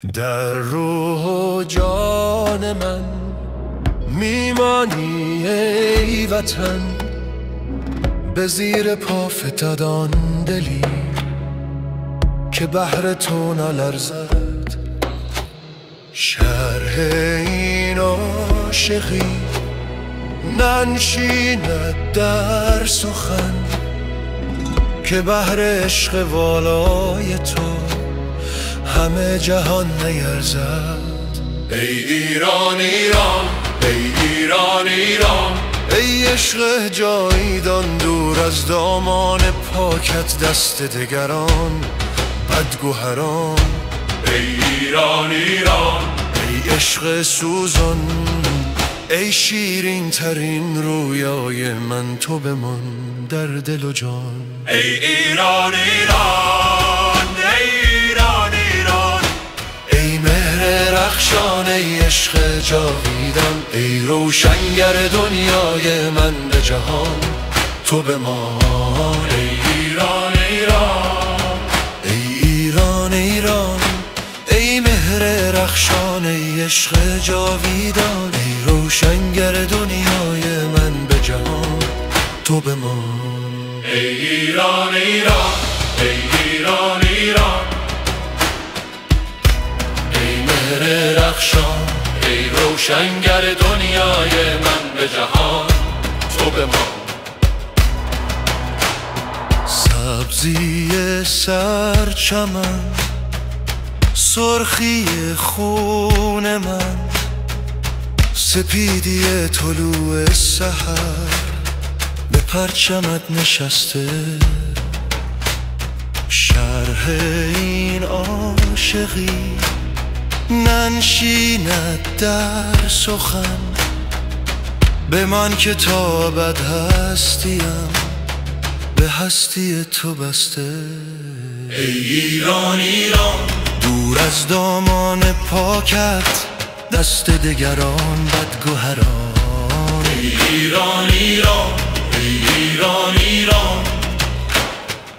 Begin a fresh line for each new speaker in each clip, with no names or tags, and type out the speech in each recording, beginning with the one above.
در روح و جان من میمانی ای وطن، به زیر پا فتد آن دلی که بهر تو نلرزد. شرح این عاشقی ننشیند در سخن، که بهر عشق والای تو همه جهان نیرزد. ای ایران ایران، ای ایران ایران، ای عشق جاویدان دور از دامان پاکت دست دگران بدگوهران. ای ایران ایران، ای عشق سوزان، ای شیرین ترین رویای من، تو بمان در دل و جان. ای ایران ایران، ای ایران ایران، ای مهر رخشان، ای عشق جاویدان، ای روشنگر دنیای من به جهان، تو بمان. ای ایران ایران، ای ایران ایران، ای مهر رخشان، ای عشق جاویدان، ای روشنگر دنیای من به جهان، تو بمان. ای ایران ایران، ای ایران ایران، ای مهر رخشان، ای روشنگر دنیای من به جهان، تو بمان. سبزی سرچمن، سرخی خون من، سپیدی طلوع سحر به پرچمت نشسته. شرح این عاشقی ننشیند در سخن، به من که تا ابد هستیم به هستی تو بسته. ای ایران ایران، دور از دامان پاکت دست دگران بدگوهران. ای ایران ایران، ای ایران ایران،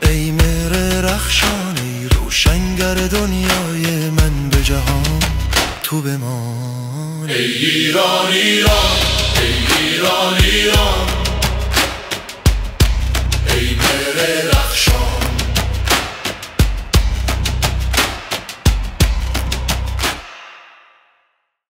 ای مهر رخشان، ای روشنگر دنیای من به جهان، تو بمان. ای ایران ایران،